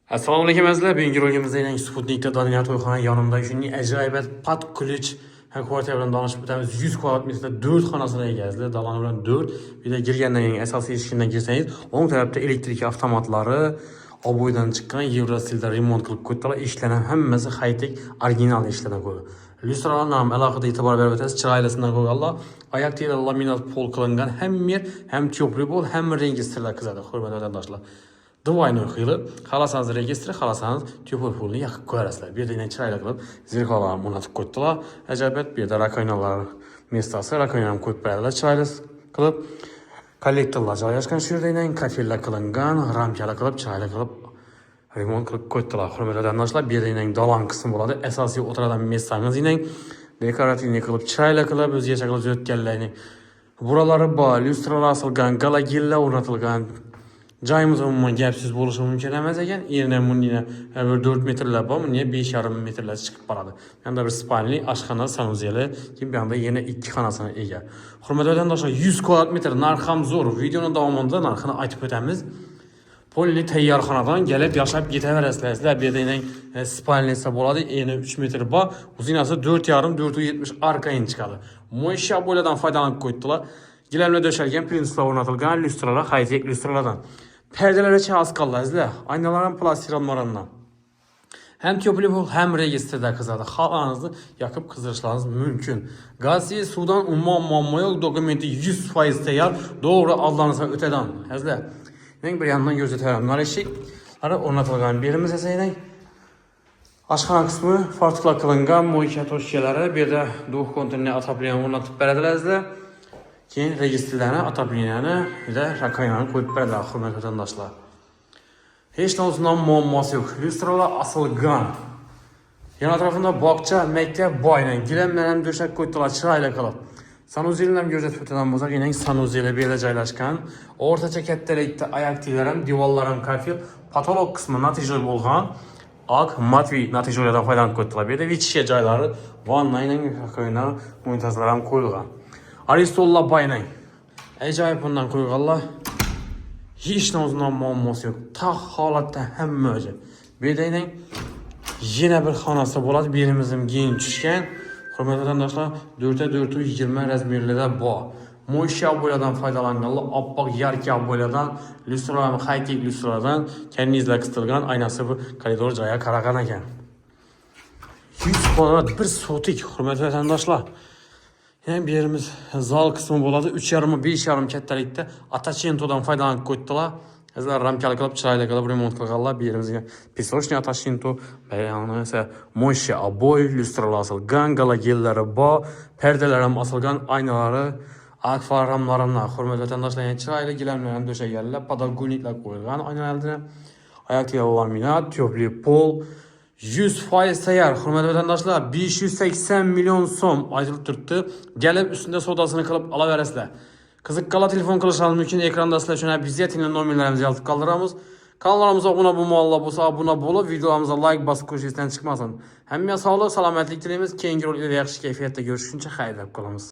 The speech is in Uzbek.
Assalomu alaykum azizlar. Bugungi roligimizda yana Sputnikda Doniyor to'yxona yonimda shunday ajoyib pat ключ kvartira bilan donishib o'tamiz. 100 kvadrat metrda 4 xonasini egasiz, dalani bilan 4. Bir de girgandan keyin asosiy eshikdan kirsangiz, o'ng tarafda elektrik avtomatlari oboydan chiqqan Eurostilda remont qilib qo'ydilar. Eshiklar ham hammasi high-tech, original eshiklardan qo'yilgan. Lyustralarga ham alohida e'tibor berib o'tasiz. Chiroylisidan qo'yganlar. Oyoq teri laminat pol qilingan, ham tepli bo'l, ham registrlar qizadi. Hurmatli vatandoshlar. Двойной xili, xalasangiz registri, xalasangiz tepol pulni yoqib ko'rasizlar. Bu yerda chiroyli qilib zirkolarni o'rnatib qo'ydilar. Ajoyib, bu yerda rakoynalar mestasi, rakoyna ham qo'yib beradilar chiroyli qilib. Kollektorlar joylashgan shu yerda, kafellar qilingan, ramkalar qilib, chiroyli qilib remont qilib qo'ydilar. Hurmatli vatandoshlar, bu yerda dalam qismi bo'ladi. Asosiy o'tiradigan mestangiz dekorativniy qilib, chiroyli qilib o'zgacha qilib o'tganlarning. Buralari bor, lyustralar asilgan, galagillar o'rnatilgan. Joyimiz umuman gapsiz bo'lishi mumkin emas ekan. Yerdan bundan 4 metrlar bor, bunga 5,5 metrlar chiqib boradi. Hamda bir spalni, oshxona, sanuzeli, keyin bu yerda yana 2 xonasini ega. Hurmatli vatandoshlar, 100 kvadrat metr narx ham zo'r. Videoning davomida narxini aytib o'tamiz. Polli tayyor xonadan kelib yashab ketaverasizlar. Sizlar bu yerda spalnisi bo'ladi, eni 3 metr bor, uzinasi 4,5-4,70 arkayin chiqadi. Mo'ysha bo'ladan foydalanib qo'ydilar. Gilamlar döşəlgən, prinsiplar o'rnatilgan lyustralar, high-tech lyustralardan. Perdeleri asqallar, aynalar ham plastik almarandan. Hem tepli pul, hem registrda qizadi. Xalanızı yakıp qızdırışlarınız mümkün. Gazsiz sudan muammo yo'q, dokumenti 100% tayyor, doğru adlarınıza öteden. Azizlar, bir yandan gözetirim. Bunlar eşikleri o'rnatilgan. Birimiz esa aşxona qismi fartuqlar qilingan, mo'yka toshkalari, bu yerda duh konteyner atapliyan o'rnatib beradilar azizlar. Keyin registrlarni, atopleniyani va rakoynani qo'yib beradilar, hurmatli vatandoshlar. Hech narsadan muammosi yo'q. Lyustralar asilgan. Yana atrofida bog'cha, maktab, boynan, gilamlar ham döşak qo'ydilar, chiroyli qilib. Sanuzelni ham ko'rsatib o'taman bo'lsak, sanuzeli bu yerda joylashgan. O'rtacha kattalikda oyoq tiylar ham, devorlar ham kafel, patolog qismi natijali bo'lgan. Ak matvi natijalardan foydalanib qo'ydilar. Bu yerda vichishga joylari, vannaning, rakoynalar, unitazlar ham qo'yilgan. Aristolla baynang. Ajoyib bundan qo'yganlar. Hech narsadan muammosi yo'q. Taq holatda hamma o'zi. Bu yerda yana bir xonasi bo'ladi. Birimizim keng tushgan. Hurmatli vatandoshlar, 4x420 razmerlarda bor. Mo'ysha bo'ladan foydalanganlar, oppoq yarka bo'ladan, lyustralar, high-tech lyustralardan kandizlar qisilgan, aynasi bu koridor joyiga qaragan ekan. 100 kvadrat bir sotik, hurmatli vatandoshlar. Yani bir yerimiz zal kısmı bo'ladi, 3,5-5,5 kattalikda atachentodan foydalanib qo'ydilar. Azizlar, ramkali qilib, chiroyli qilib remont qilganlar. Bu yerimizga pisochniy atachento, bayani esa mo'ysha oboy, lyustralar asilgan, galagellari bor, perdelar ham asilgan, aynalari, akfa ramlarini, hurmatli vatandoshlar, chiroyli gilamlar ham döşəganlar, podogoniklar qo'yilgan aynalarda. Oyoq tiyar laminat, tepli pol, 100% tayyor. Hurmatli vatandoshlar, 580 milyon so'm aytilib turibdi. Gelib üstünde sodasını qilib olaverasizlar. Qiziqqanlar telefon qilishingiz mumkin. Ekranda sizlar uchun bizning nomerlarimizni yozib qoldiramiz. Kanalimizga obuna bo'lmaganlar bo'lsa, obuna bo'lib, videolarimizni like bosib qo'yishingizdan chiqmasin. Hammaga sog'lik, salomatlik tilaymiz. Keyingi rolikda yaxshi kayfiyatda ko'rishguncha xayrlab qolamiz.